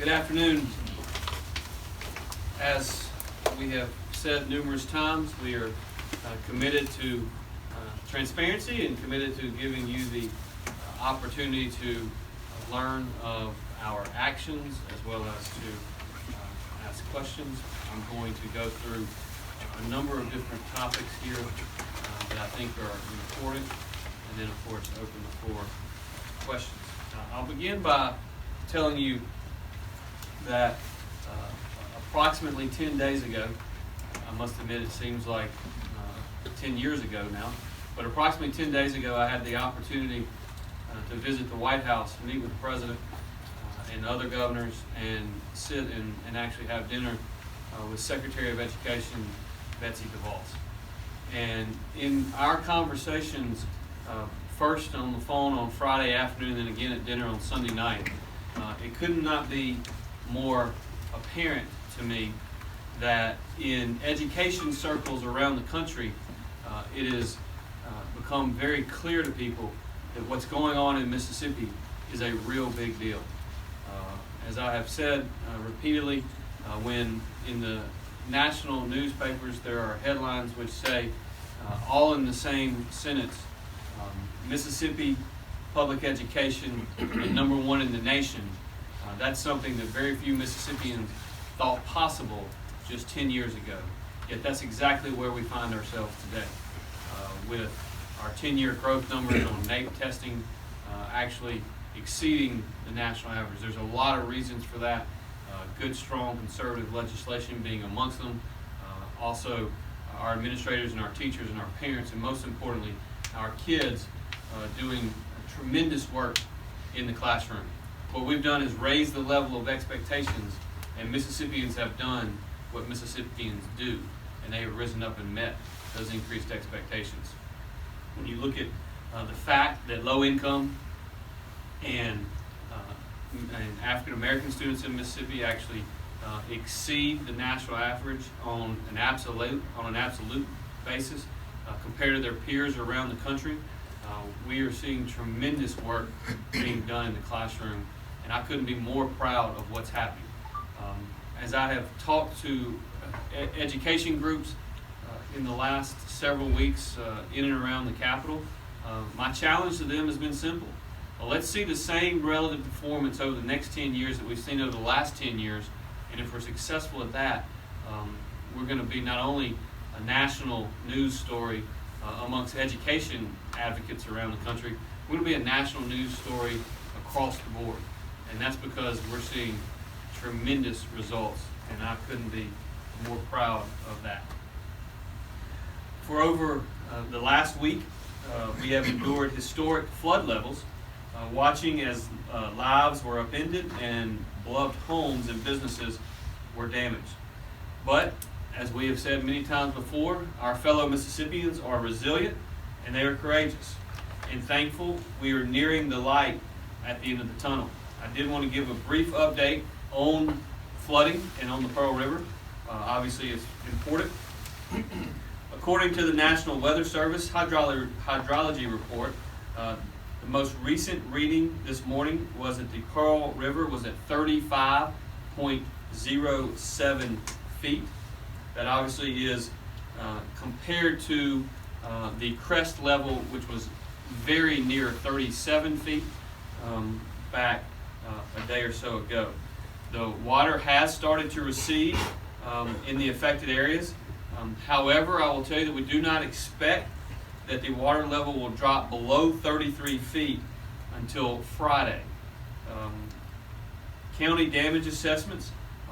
Good afternoon. As we have said numerous times, we are committed to transparency and committed to giving you the opportunity to learn of our actions as well as to ask questions. I'm going to go through a number of different topics here that I think are important, and then of course open the floor for questions. I'll begin by telling you that approximately 10 days ago, I must admit it seems like 10 years ago now, but approximately 10 days ago I had the opportunity to visit the White House, meet with the President and other governors, and sit and actually have dinner with Secretary of Education Betsy DeVos. And in our conversations, first on the phone on Friday afternoon and again at dinner on Sunday night, it could not be more apparent to me that in education circles around the country, it has become very clear to people that what's going on in Mississippi is a real big deal. As I have said repeatedly, when in the national newspapers there are headlines which say, all in the same sentence, Mississippi public education is #1 in the nation. That's something that very few Mississippians thought possible just 10 years ago. Yet that's exactly where we find ourselves today, with our 10-year growth numbers on NAEP testing actually exceeding the national average. There's a lot of reasons for that. Good, strong, conservative legislation being amongst them. Also, our administrators and our teachers and our parents, and most importantly, our kids doing tremendous work in the classroom. What we've done is raise the level of expectations, and Mississippians have done what Mississippians do, and they have risen up and met those increased expectations. When you look at the fact that low income and African American students in Mississippi actually exceed the national average on an absolute basis compared to their peers around the country, we are seeing tremendous work being done in the classroom, and I couldn't be more proud of what's happening. As I have talked to education groups in the last several weeks in and around the Capitol, my challenge to them has been simple. Well, let's see the same relative performance over the next 10 years that we've seen over the last 10 years, and if we're successful at that, we're going to be not only a national news story amongst education advocates around the country, we're going to be a national news story across the board, and that's because we're seeing tremendous results, and I couldn't be more proud of that. For over the last week, we have endured historic flood levels, watching as lives were upended and beloved homes and businesses were damaged. But, as we have said many times before, our fellow Mississippians are resilient and they are courageous and thankful we are nearing the light at the end of the tunnel. I did want to give a brief update on flooding and on the Pearl River. Obviously it's important. According to the National Weather Service hydrology report, the most recent reading this morning was that the Pearl River was at 35.07 feet. That obviously is compared to the crest level, which was very near 37 feet back a day or so ago. The water has started to recede in the affected areas. However, I will tell you that we do not expect that the water level will drop below 33 feet until Friday. County damage assessments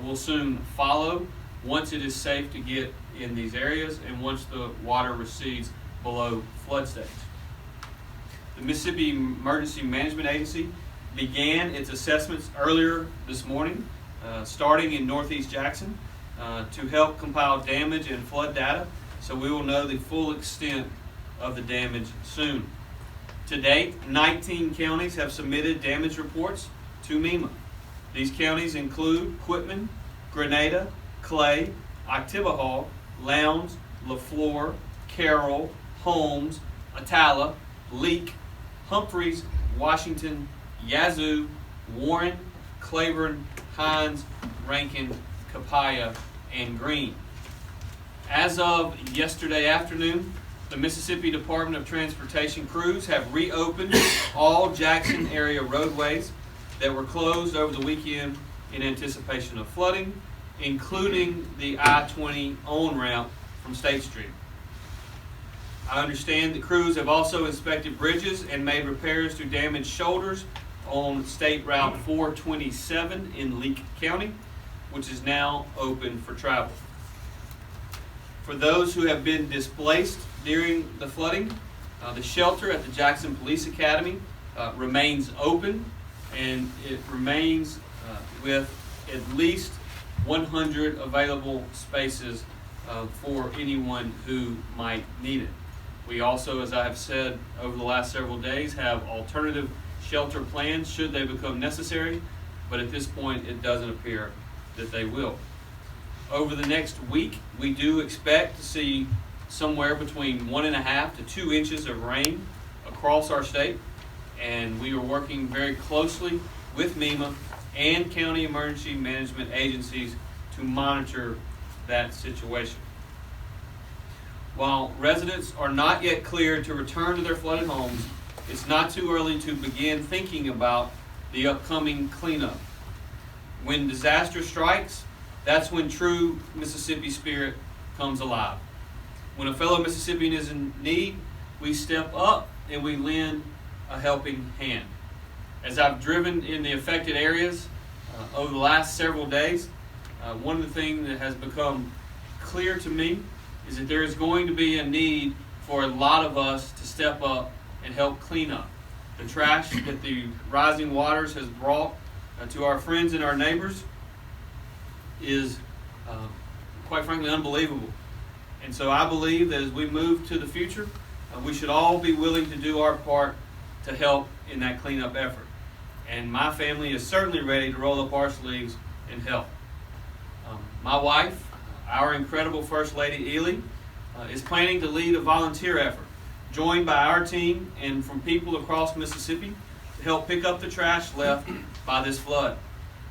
will soon follow once it is safe to get in these areas and once the water recedes below flood stage. The Mississippi Emergency Management Agency began its assessments earlier this morning, starting in Northeast Jackson, to help compile damage and flood data, so we will know the full extent of the damage soon. To date, 19 counties have submitted damage reports to MEMA. These counties include Quitman, Grenada, Clay, Oktibbeha, Lowndes, LaFleur, Carroll, Holmes, Attala, Leake, Humphreys, Washington, Yazoo, Warren, Claiborne, Hinds, Rankin, Copiah, and Greene. As of yesterday afternoon, the Mississippi Department of Transportation crews have reopened all Jackson area roadways that were closed over the weekend in anticipation of flooding, including the I-20 on-ramp from State Street. I understand the crews have also inspected bridges and made repairs to damaged shoulders on State Route 427 in Leake County, which is now open for travel. For those who have been displaced during the flooding, the shelter at the Jackson Police Academy remains open, and it remains with at least 100 available spaces for anyone who might need it. We also, as I have said over the last several days, have alternative shelter plans should they become necessary, but at this point it doesn't appear that they will. Over the next week, we do expect to see somewhere between 1.5 to 2 inches of rain across our state, and we are working very closely with MEMA and county emergency management agencies to monitor that situation. While residents are not yet cleared to return to their flooded homes, it's not too early to begin thinking about the upcoming cleanup. When disaster strikes, that's when true Mississippi spirit comes alive. When a fellow Mississippian is in need, we step up and we lend a helping hand. As I've driven in the affected areas over the last several days, one of the things that has become clear to me is that there is going to be a need for a lot of us to step up and help clean up the trash that the rising waters has brought to our friends and our neighbors is quite frankly unbelievable. And so I believe that as we move to the future, we should all be willing to do our part to help in that cleanup effort. And my family is certainly ready to roll up our sleeves and help. My wife, our incredible First Lady Ely, is planning to lead a volunteer effort, joined by our team and from people across Mississippi to help pick up the trash left by this flood.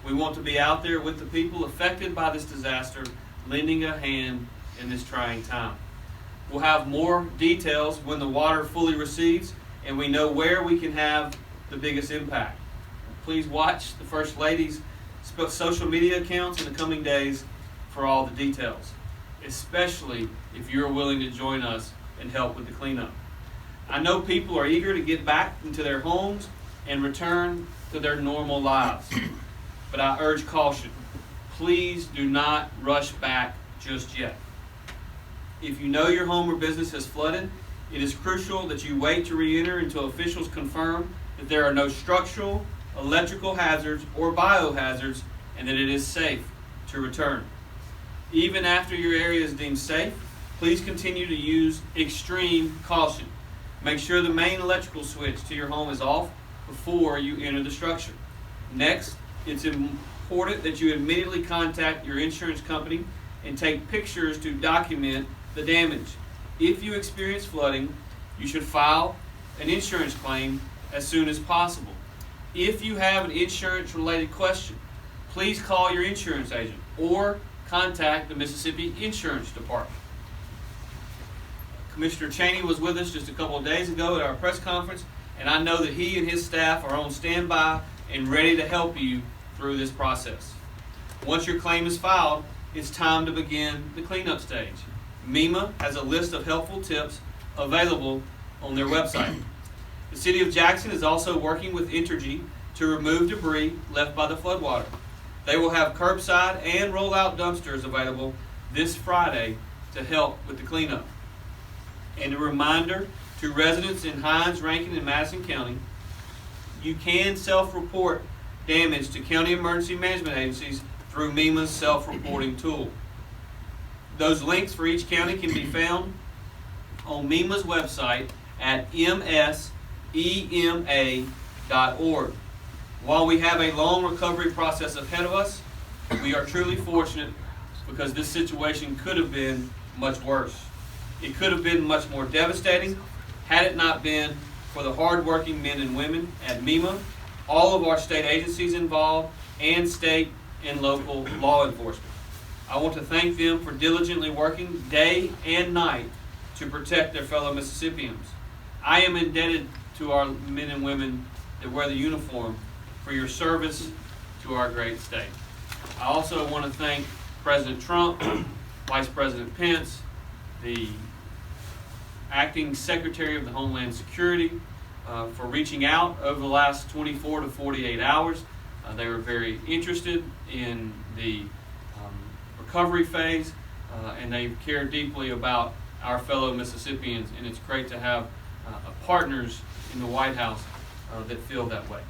We want to be out there with the people affected by this disaster, lending a hand in this trying time. We'll have more details when the water fully recedes and we know where we can have the biggest impact. Please watch the First Lady's social media accounts in the coming days for all the details, especially if you're willing to join us and help with the cleanup. I know people are eager to get back into their homes and return to their normal lives, but I urge caution. Please do not rush back just yet. If you know your home or business has flooded, it is crucial that you wait to re-enter until officials confirm that there are no structural, electrical hazards, or biohazards, and that it is safe to return. Even after your area is deemed safe, please continue to use extreme caution. Make sure the main electrical switch to your home is off before you enter the structure. Next, it's important that you immediately contact your insurance company and take pictures to document the damage. If you experience flooding, you should file an insurance claim as soon as possible. If you have an insurance-related question, please call your insurance agent or contact the Mississippi Insurance Department. Commissioner Cheney was with us just a couple of days ago at our press conference, and I know that he and his staff are on standby and ready to help you through this process. Once your claim is filed, it's time to begin the cleanup stage. MEMA has a list of helpful tips available on their website. The City of Jackson is also working with Entergy to remove debris left by the floodwater. They will have curbside and roll-out dumpsters available this Friday to help with the cleanup. And a reminder to residents in Hinds, Rankin, and Madison County, you can self-report damage to county emergency management agencies through MEMA's self-reporting tool. Those links for each county can be found on MEMA's website at msema.org. While we have a long recovery process ahead of us, we are truly fortunate because this situation could have been much worse. It could have been much more devastating had it not been for the hardworking men and women at MEMA, all of our state agencies involved, and state and local law enforcement. I want to thank them for diligently working day and night to protect their fellow Mississippians. I am indebted to our men and women that wear the uniform for your service to our great state. I also want to thank President Trump, Vice President Pence, the Acting Secretary of the Homeland Security, for reaching out over the last 24 to 48 hours. They were very interested in the recovery phase, and they care deeply about our fellow Mississippians, and it's great to have partners in the White House that feel that way.